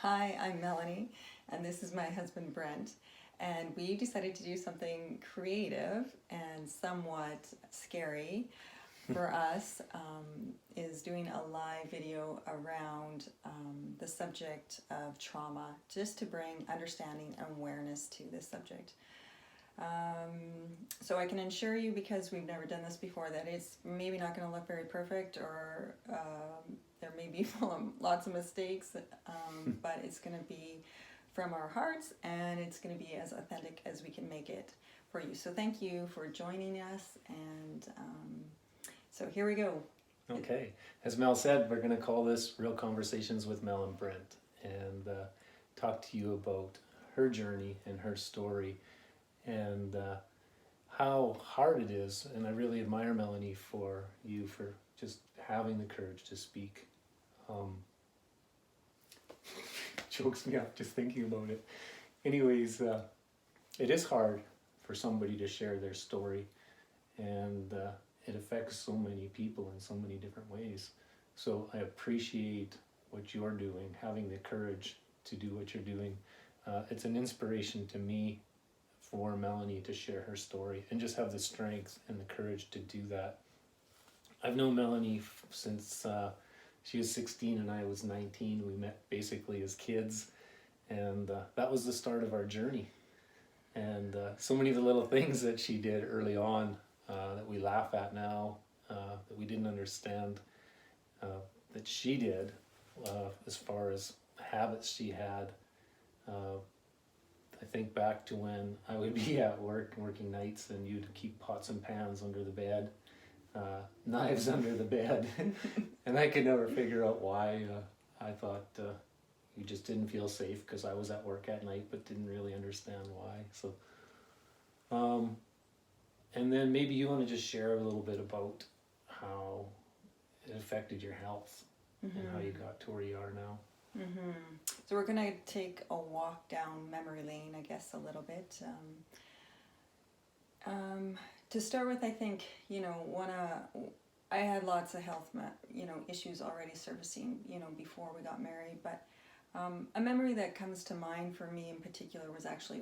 Hi, I'm Melanie, and this is my husband Brent. And we decided to do something creative and somewhat scary for us, is doing a live video around the subject of trauma, just to bring understanding and awareness to this subject. So I can assure you, because we've never done this before, that it's maybe not going to look very perfect, or there may be lots of mistakes, but it's going to be from our hearts, and it's going to be as authentic as we can make it for you. So thank you for joining us, and so here we go. Okay, as Mel said, we're going to call this Real Conversations with Mel and Brent, and talk to you about her journey and her story, and how hard it is. And I really admire Melanie for you for just having the courage to speak. Chokes me up just thinking about it. Anyways, it is hard for somebody to share their story, and it affects so many people in so many different ways. So I appreciate what you're doing, having the courage to do what you're doing. It's an inspiration to me for Melanie to share her story and just have the strength and the courage to do that. I've known Melanie since she was 16 and I was 19. We met basically as kids, and that was the start of our journey. And so many of the little things that she did early on that we laugh at now, that we didn't understand, that she did, as far as habits she had. I think back to when I would be at work working nights, and you'd keep pots and pans under the bed, knives under the bed, and I could never figure out why. I thought you just didn't feel safe because I was at work at night, but didn't really understand why. So, and then maybe you want to just share a little bit about how it affected your health, and how you got to where you are now. So we're going to take a walk down memory lane, I guess, a little bit. To start with, I think, I had lots of health, issues already surfacing, before we got married. But a memory that comes to mind for me in particular was actually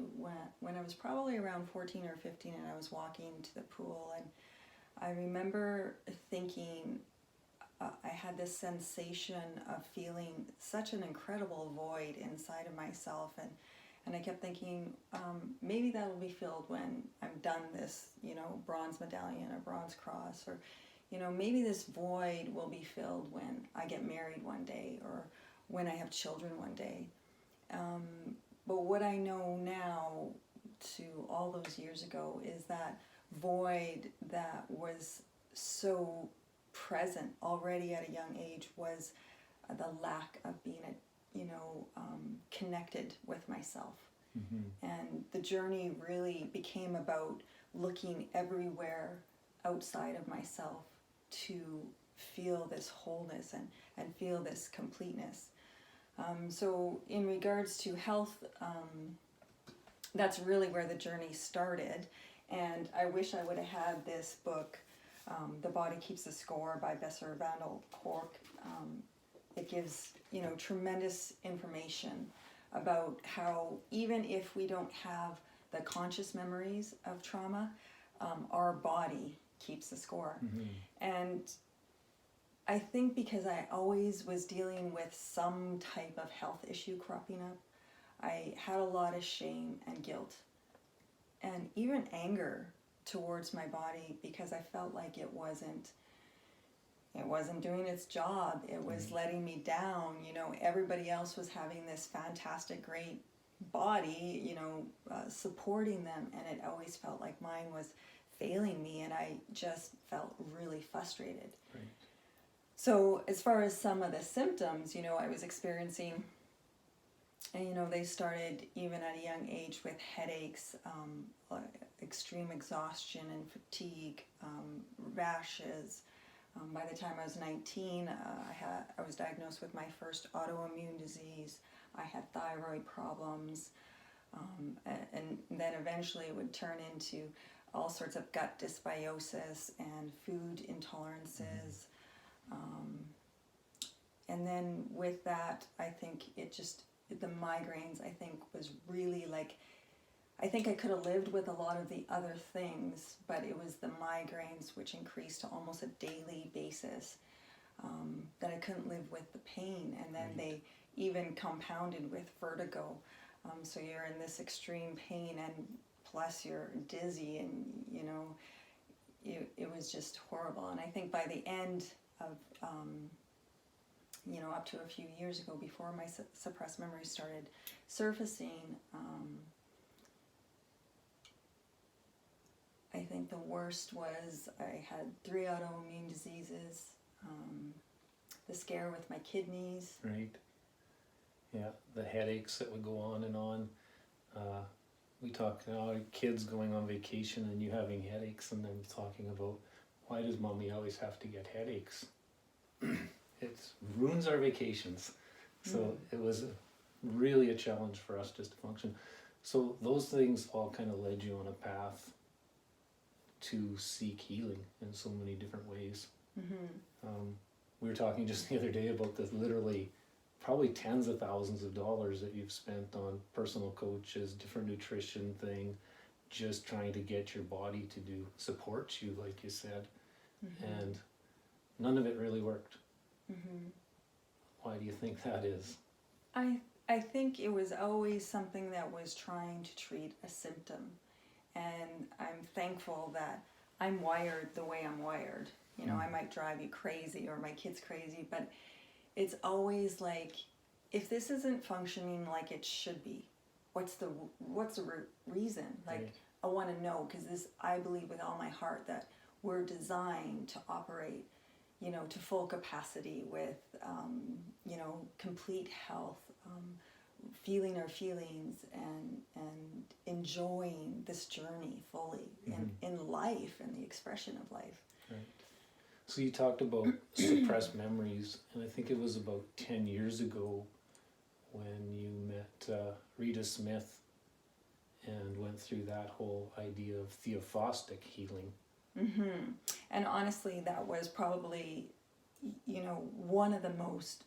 when I was probably around 14 or 15, and I was walking to the pool, and I remember thinking, I had this sensation of feeling such an incredible void inside of myself, and I kept thinking, maybe that will be filled when I'm done this, bronze medallion or bronze cross, or, maybe this void will be filled when I get married one day, or when I have children one day. But what I know now, to all those years ago, is that void that was so present already at a young age was the lack of being connected with myself. And the journey really became about looking everywhere outside of myself to feel this wholeness and feel this completeness. So in regards to health, that's really where the journey started. And I wish I would have had this book, The Body Keeps the Score by Besser Vandal Cork. It gives, tremendous information about how, even if we don't have the conscious memories of trauma, our body keeps the score. And I think because I always was dealing with some type of health issue cropping up, I had a lot of shame and guilt, and even anger towards my body, because I felt like it wasn't doing its job. It was letting me down. Everybody else was having this fantastic, great body, supporting them, and it always felt like mine was failing me, and I just felt really frustrated. Right. So as far as some of the symptoms, I was experiencing, and they started even at a young age with headaches, extreme exhaustion and fatigue, rashes. By the time I was 19, I was diagnosed with my first autoimmune disease. I had thyroid problems, and then eventually it would turn into all sorts of gut dysbiosis and food intolerances. And then with that, I think it just the migraines, I think, was really like, I think I could have lived with a lot of the other things, but it was the migraines which increased to almost a daily basis, that I couldn't live with the pain. And then they even compounded with vertigo. So you're in this extreme pain, and plus you're dizzy, and it was just horrible. And I think by the end of, up to a few years ago, before my suppressed memories started surfacing, I think the worst was I had 3 autoimmune diseases, the scare with my kidneys. Right. Yeah, the headaches that would go on and on. We talk now, kids going on vacation and you having headaches, and then talking about, why does mommy always have to get headaches? It ruins our vacations. So it was really a challenge for us just to function. So those things all kind of led you on a path to seek healing in so many different ways. We were talking just the other day about the literally probably tens of thousands of dollars that you've spent on personal coaches, different nutrition thing, just trying to get your body to support you, like you said. And none of it really worked. Why do you think that is? I think it was always something that was trying to treat a symptom. And I'm thankful that I'm wired the way I'm wired. I might drive you crazy, or my kid's crazy, but it's always like, if this isn't functioning like it should be, what's the reason? Like, I want to know, because I believe with all my heart that we're designed to operate, to full capacity with, complete health, feeling our feelings, and enjoying this journey fully in life and the expression of life. Right. So you talked about suppressed memories, and I think it was about 10 years ago when you met Rita Smith and went through that whole idea of theophostic healing. And honestly, that was probably, one of the most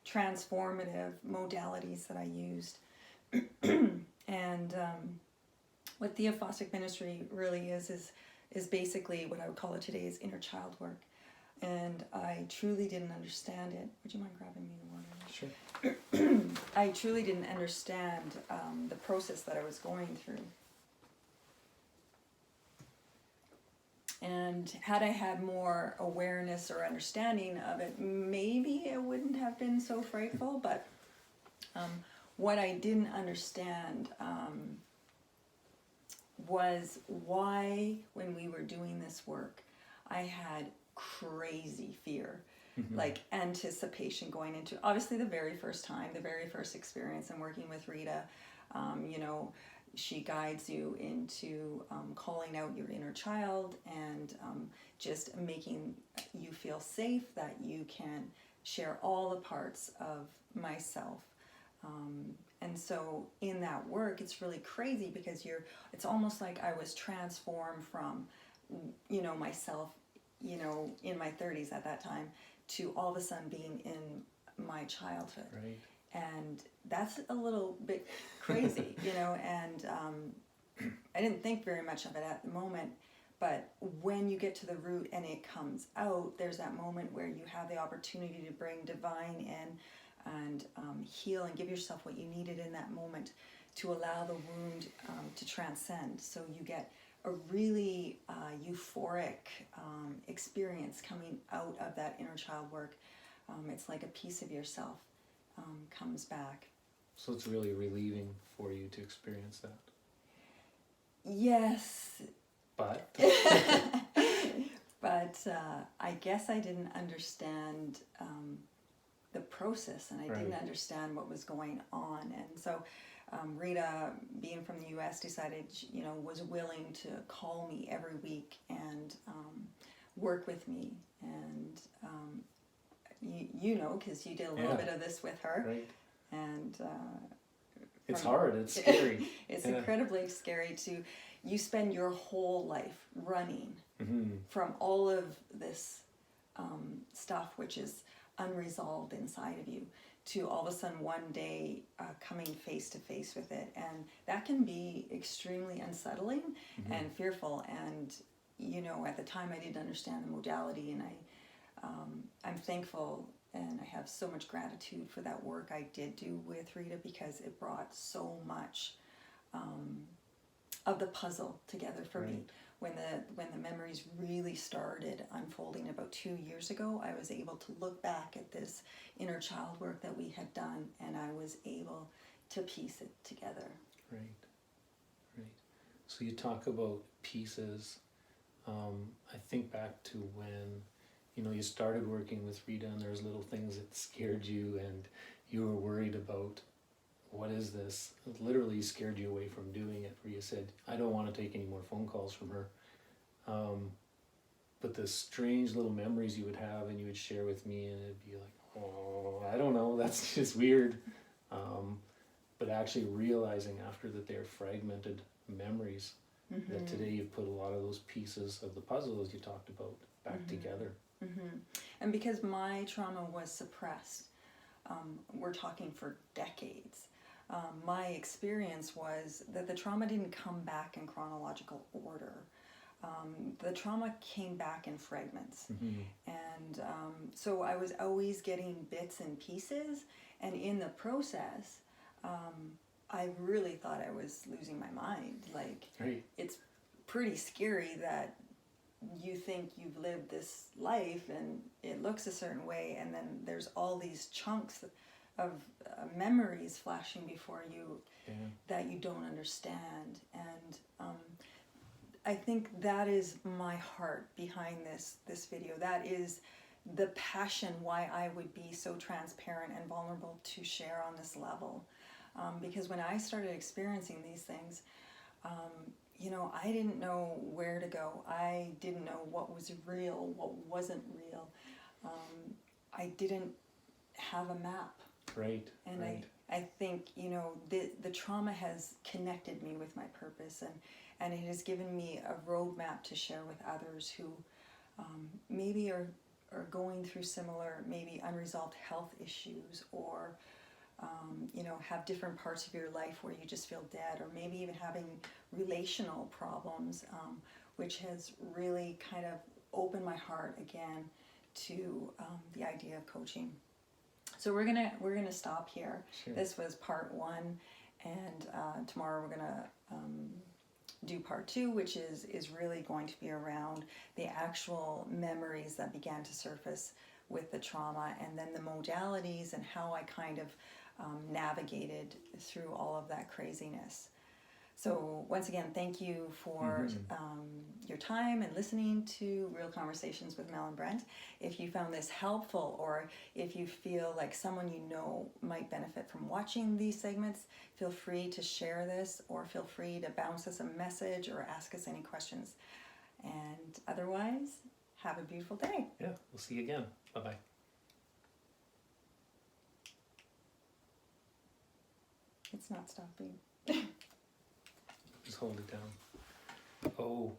transformative modalities that I used. And what theophostic ministry really is basically what I would call it today is inner child work. And I truly didn't understand it. Would you mind grabbing me the water? Sure. I truly didn't understand the process that I was going through. And had I had more awareness or understanding of it, maybe it wouldn't have been so frightful. But what I didn't understand was why, when we were doing this work, I had crazy fear, like anticipation going into, obviously, the very first time, the very first experience, and working with Rita. She guides you into calling out your inner child, and just making you feel safe, that you can share all the parts of myself. And so in that work, it's really crazy, because it's almost like I was transformed from, myself, in my 30s at that time, to all of a sudden being in my childhood. Right. And that's a little bit crazy, and I didn't think very much of it at the moment. But when you get to the root and it comes out, there's that moment where you have the opportunity to bring divine in, and heal and give yourself what you needed in that moment to allow the wound to transcend. So you get a really euphoric experience coming out of that inner child work. It's like a piece of yourself comes back. So it's really relieving for you to experience that. Yes. But? But I guess I didn't understand the process, and I didn't understand what was going on. And so Rita, being from the U.S., decided, was willing to call me every week and work with me. And because you did a little bit of this with her. Right. And it's hard, it's scary. It's incredibly scary you spend your whole life running from all of this stuff which is unresolved inside of you, to all of a sudden one day coming face to face with it. And that can be extremely unsettling and fearful. And, you know, at the time I didn't understand the modality, and I'm thankful and I have so much gratitude for that work I did do with Rita, because it brought so much of the puzzle together for me. When the memories really started unfolding about 2 years ago, I was able to look back at this inner child work that we had done, and I was able to piece it together. Right. So you talk about pieces. I think back to when, you know, you started working with Rita, and there's little things that scared you, and you were worried about, what is this? It literally scared you away from doing it, where you said, I don't want to take any more phone calls from her. But the strange little memories you would have, and you would share with me, and it'd be like, oh, I don't know, that's just weird. But actually realizing after that they're fragmented memories, that today you've put a lot of those pieces of the puzzle, as you talked about, back together. And because my trauma was suppressed, we're talking for decades, my experience was that the trauma didn't come back in chronological order. The trauma came back in fragments. And so I was always getting bits and pieces, and in the process, I really thought I was losing my mind. Like, it's pretty scary that you think you've lived this life and it looks a certain way, and then there's all these chunks of memories flashing before you that you don't understand. And I think that is my heart behind this video. That is the passion why I would be so transparent and vulnerable to share on this level. Because when I started experiencing these things, you know, I didn't know where to go. I didn't know what was real, what wasn't real. I didn't have a map. And I think, you know, the trauma has connected me with my purpose, and it has given me a roadmap to share with others who maybe are going through similar, maybe unresolved health issues, or you know, have different parts of your life where you just feel dead, or maybe even having relational problems, which has really kind of opened my heart again to the idea of coaching. So we're gonna stop here. This was part 1, and tomorrow we're gonna do part 2, which is really going to be around the actual memories that began to surface with the trauma, and then the modalities and how I kind of navigated through all of that craziness. So once again, thank you for your time and listening to Real Conversations with Mel and Brent. If you found this helpful, or if you feel like someone you know might benefit from watching these segments, feel free to share this, or feel free to bounce us a message or ask us any questions. And otherwise, have a beautiful day. Yeah, we'll see you again. Bye-bye. It's not stopping. Just hold it down. Oh.